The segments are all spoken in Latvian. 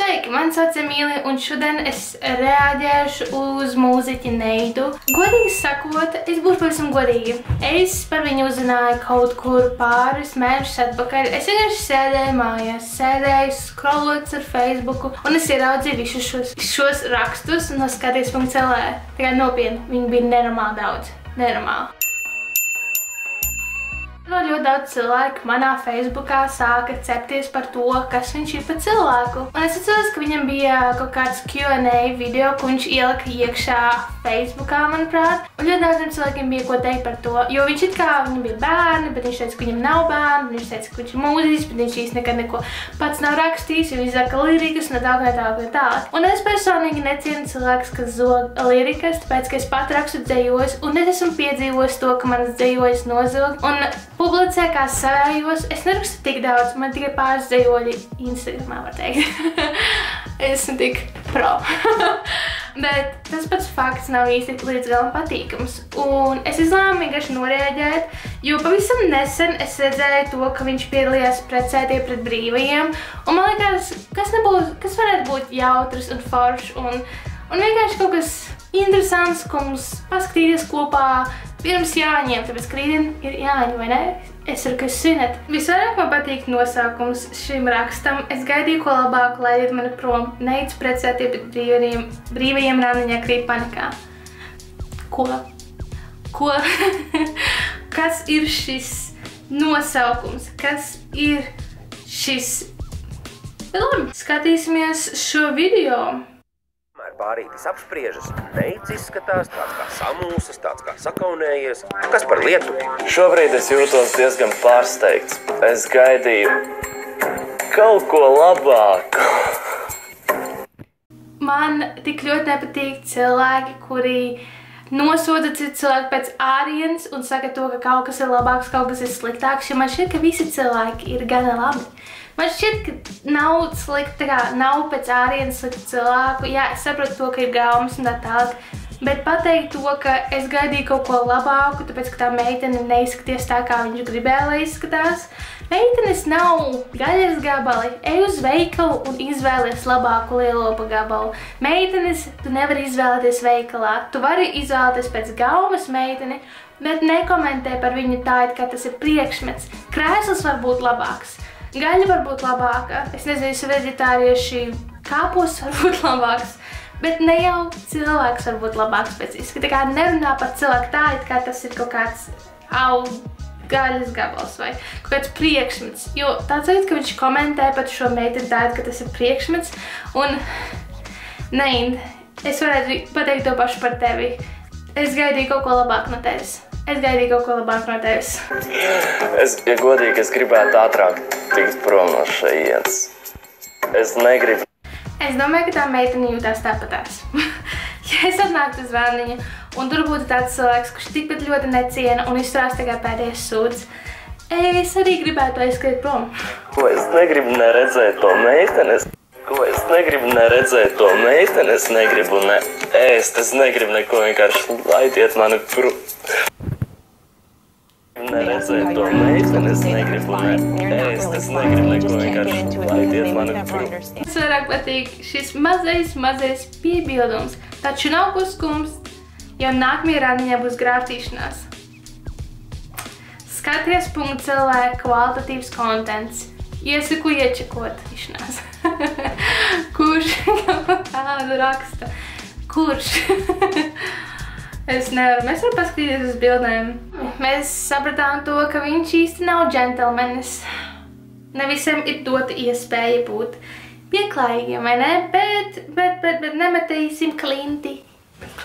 Sveiki, mani sauc Emīlija, un šodien es reaģēšu uz mūziķi Neidu. Godīgi sakot, es būšu pavisam godīgi. Es par viņu uzzināju kaut kur pāris mēnešus atpakaļ. Es vienkārši sēdēju mājās, sēdēju, scrollots ar Facebooku, un es ieraudzīju visus šos rakstus no skaties.lv. Tikai nopietni, viņi bija nenormāli daudz. Nenormāli. Ļoti daudz cilvēku manā Facebookā sāka cepties par to, kas viņš ir par cilvēku. Un es atceros, ka viņam bija kaut kāds Q&A video, ko viņš ielika iekšā Facebookā, manuprāt. Un ļoti daudziem cilvēkiem bija ko teikt par to, jo viņš it kā viņam bija bērni, bet viņš teica, ka viņam nav bērni, viņš teica, ka viņš ir mūziķis, bet viņš īsti nekad neko pats nav rakstījis, jo viņš zaka lirikas un tālāk. Un es personīgi necienu cilvēkus, kas zog lirikas, tāpēc, ka es pat rakstu dzejojus, un es esmu piedzīvojis to, ka manas dzejojas nozog. Un publicē kā savējos, es nerakstu tik daudz, man tikai pāris dzejoļi Instagramā, var teikt. Esmu tik pro. Bet tas pats fakts nav īsti līdz galam patīkams. Un es izlēmu vienkārši noreaģēt, jo pavisam nesen es redzēju to, ka viņš piedalījās precētie pret brīvajiem. Un man liekas, kas varētu būt jautrs un foršs un vienkārši kaut kas interesants, ko mums paskatīties kopā pirms jāņem, tāpēc ka rītdien ir jāņem, vai ne? Es ceru, ka jūs svinat. Visvairāk man patīk nosaukums šim rakstam. Es gaidīju ko labāku, lai iet mani prom. Neids precētie pret brīvajiem randiņā krīt panikā. Ko? Kas ir šis nosaukums? Kas ir šis? Bet labi, skatīsimies šo video. Pārītis apspriežas, Neids izskatās tāds kā samūsas, tāds kā sakaunējies. Kas par lietu? Šobrīd es jūtos diezgan pārsteigts. Es gaidīju kaut ko labāku. Man tik ļoti nepatīk cilvēki, kuri nosoda citu cilvēku pēc ārienes un saka to, ka kaut kas ir labāks, kaut kas ir sliktāks, jo man šķiet, ka visi cilvēki ir gana labi. Man šķiet, ka nav slikti, nav pēc ārienes slikti cilvēku. Jā, es saprotu to, ka ir gaumas un tā tālāk, bet pateikt to, ka es gaidīju kaut ko labāku, tāpēc, ka tā meitene neizskaties tā, kā viņš gribēja, lai izskatās. Meitenes nav gaļas gabali. Ej uz veikalu un izvēlies labāku lielopa gabalu. Meitenes tu nevari izvēlēties veikalā. Tu vari izvēlēties pēc gaumas meiteni, bet nekomentē par viņu tā, it kā tas ir priekšmets. Krēsls var būt labāks. Gaļa var būt labāka, es nezinu, veģetārieši kāpos var būt labāks, bet ne jau cilvēks var būt labāks pēc izskata. Tā kā nerunā par cilvēku tā, it kā tas ir kaut kāds gaļas gabals vai kaut kāds priekšmets. Jo tāds veids, ka viņš komentē par šo meiteni tā, ka tas ir priekšmets, un Neid, es varētu pateikt to pašu par tevi. Es gaidīju kaut ko labāku no tevis. Ja godīgi, es gribētu ātrāk tikt prom no šejienes. Es negribu. Es domāju, ka tā meitene jūtās tāpatās. Ja es atnāktu uz randiņu un tur būtu tāds cilvēks, kurš tikpat ļoti neciena un izturās tā kā pēdējais sūds, es arī gribētu aizskriet prom. Ko es negribu neredzēt to meiteni? Es negribu ne ēst, es negribu neko, vienkārši aiziet mani prom. Neredzēt to meiteni, es negribu ne ēst, es negribu neko, vienkārši aiziet mani prom. Es vairāk patīk šis mazais piebildums, taču nav ko skumst, jo nākamajā randiņā būs grāftīšanās. Skaties.lv kvalitatīvs kontents. Iesaku iečekot išanās. Kurš tādu raksta? Kurš? Es nevaru. Mēs varam paskatīties uz bildēm. Mēs sapratām to, ka viņš īsti nav džentelmenis. Ne visiem ir dota iespēja būt pieklājīgiem, vai ne? Bet nemetīsim klinti.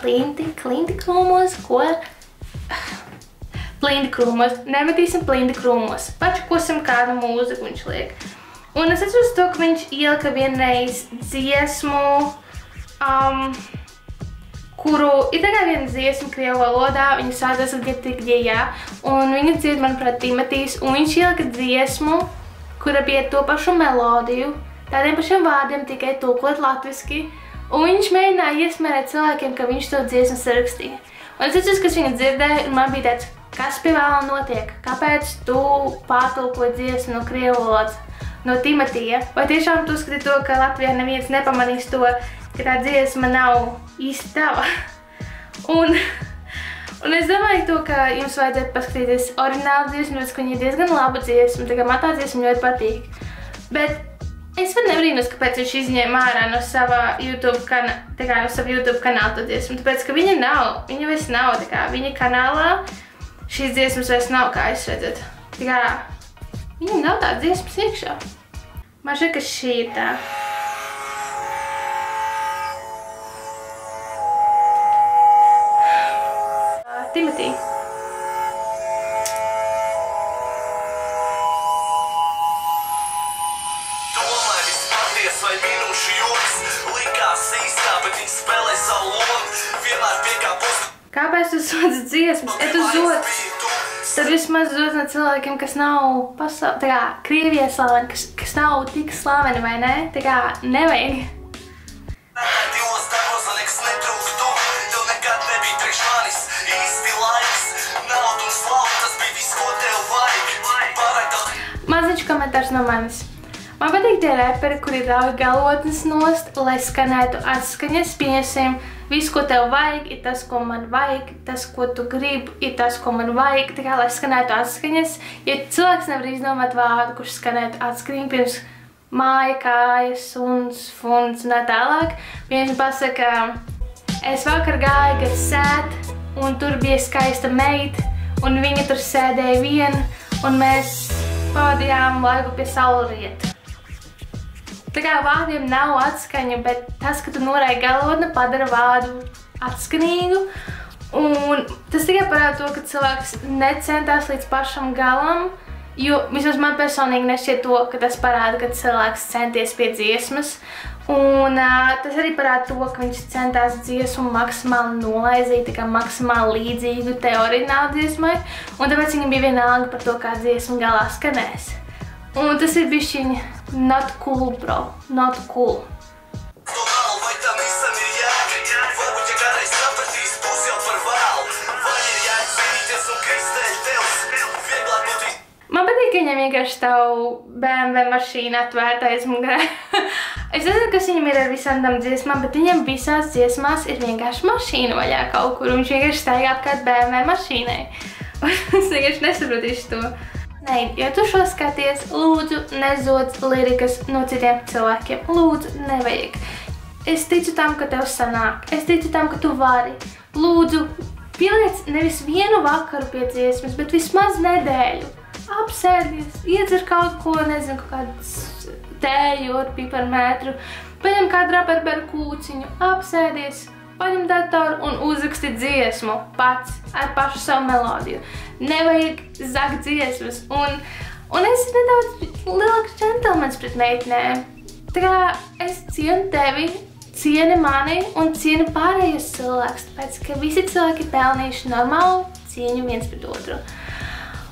Klinti krūmos? Ko? Plindi krūmos. Nemetīsim plindi krūmos. Pačakosim kādu mūziku viņš liek. Un es atceros to, ka viņš ielika vienreiz dziesmu, kuru ir tā kā viena dziesma krievu valodā, viņa sākās ar Getigģijā, un viņa dzied, manuprāt, Timotijs, un viņš ielika dziesmu, kura bija to pašu melodiju, tādiem pašiem vārdiem, tikai tulkot latviski, un viņš mēģināja iesmērēt cilvēkiem, ka viņš to dziesmu sarakstīja. Un es atceros, ka es viņu dzirdēju, un man bija tāds, kas pie vēla notiek? Kāpēc tu pārtulkoji dziesmu no krievu valodas? no Timotija. Vai tiešām tu uzskati to, ka Latvijā neviens nepamanīs to, ka tā dziesma nav īsti tava? Un es domāju to, ka jums vajadzētu paskatīties oriģinālu dziesmu, ka viņa ir diezgan laba dziesma, tā kā man tā dziesma ļoti patīk. Bet es pat nebrīnos, kāpēc viņš izņēma ārā no sava YouTube kanāla to dziesmu, tāpēc, ka viņa vairs nav, tā kā viņa kanālā šīs dziesmas vairs nav, kā jūs redzat. Tā kā viņam nav tāda dziesmas iekšā. Man šķiet, ka šī ir tā. Timotī. Kāpēc tu sodzi dziesmas? Ja tu zodz, tad vismaz zodz no cilvēkiem, kas nav tā kā Krievijā slaveni, kas nav tik slaveni, vai ne? Tā kā nevajag. Maziņš komentārs no manis. Man patīk tie reperi, kuri rauj galotnes nost, lai skanētu atskaņas, pieņemsim, visu, ko tev vajag, ir tas, ko man vajag, tas, ko tu gribi, ir tas, ko man vajag, tā kā, lai skanētu atskaņas. Ja cilvēks nevar izdomāt vārdu, kurš skanētu atskaņīgi, pirms māja, kājas, suns, funds un tā tālāk, viens pasaka, es vakar gāju gar sēt, un tur bija skaista meita, un viņa tur sēdēja viena, un mēs pavadījām laiku pie saulrieta. Tā kā vārdiem nav atskaņa, bet tas, ka tu norāji galotni, padara vārdu atskanīgu. Un tas tikai parāda to, ka cilvēks necentās līdz pašam galam, jo vismaz man personīgi nešķiet to, ka tas parāda, ka cilvēks centies pie dziesmas. Un tas arī parāda to, ka viņš centās dziesmu maksimāli nolaizīt, tā kā maksimāli līdzīgu te oriģinālu dziesmai. Un tāpēc viņam bija vienalga par to, kā dziesma galā skanēs. Un tas ir bišķiņ not cool, bro. Not cool. Man patīk, ka viņam vienkārši stāv BMW mašīna atvērta aiz mugurē. Es nezinu, kas viņam ir ar visām tām dziesmām, bet viņam visās dziesmās ir vienkārši mašīna vaļā kaut kur, un viņš vienkārši staigā apkārt BMW mašīnai. Es vienkārši nesaprotīšu to. Nē, ja tu šo skaties, lūdzu nezodz lirikas no citiem cilvēkiem. Lūdzu, nevajag. Es ticu tam, ka tev sanāk. Es ticu tam, ka tu vari. Lūdzu, pieliec nevis vienu vakaru pie dziesmas, bet vismaz nedēļu. Apsēdies, iedzer kaut ko, nezinu, kaut kādu tēju ar piparmētru, paņem kādu rabarberu kūciņu, apsēdies, paņem datoru un uzraksti dziesmu pats ar pašu savu melodiju. Nevajag zakt dziesmas. Un es nedaudz lielāks džentelmens pret meitenēm. Tā kā es cienu tevi, cieni mani un cienu pārējos cilvēkus, tāpēc, ka visi cilvēki ir pelnījuši normālu cieņu viens pret otru.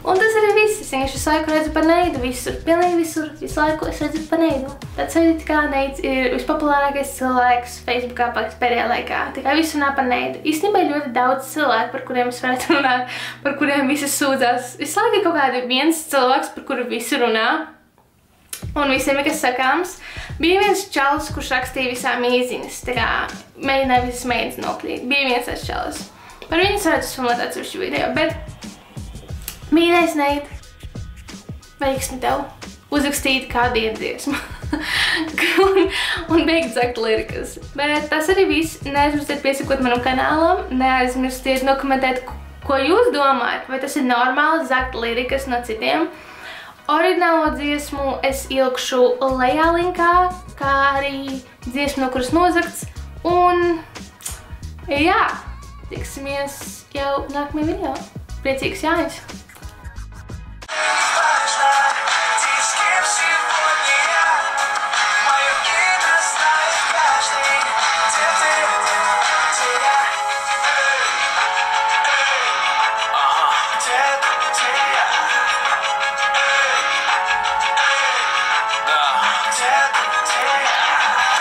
Un tas arī viss. Es vienkārši visu laiku redzu par Neidu visur. Pilnīgi visur. Visu laiku es redzu par Neidu. Tāds arī kā Neids ir vispopulārākais cilvēks Facebookā pēdējā laikā. Tikai viss runā par Neidu. Īstenībā ir ļoti daudz cilvēku, par kuriem es varētu runāt, par kuriem visi sūdzās. Visu laiku ir kaut kādi viens cilvēks, par kuru visi runā. Un visiem ir kas sakāms. Bija viens čalis, kurš rakstīja visām īziņas. Tā kā mēģināja visas meitas noklīt. Bija viens tāds čalis. Par viņu es varētu filmēt atsevišķu video, bet mīļais Neid, veiksmi tev uzrakstīt kādu dziesmu un beigt zakt lirikas. Bet tas arī viss. Neaizmirstiet piesakot manam kanālam, neaizmirstiet nokomentēt, ko jūs domājat, vai tas ir normāli zakt lirikas no citiem. Oriģinālo dziesmu es ielikšu lejā linkā, kā arī dziesmu, no kuras nozakts. Un jā, tiksimies jau nākamajā video. Priecīgs jāņas!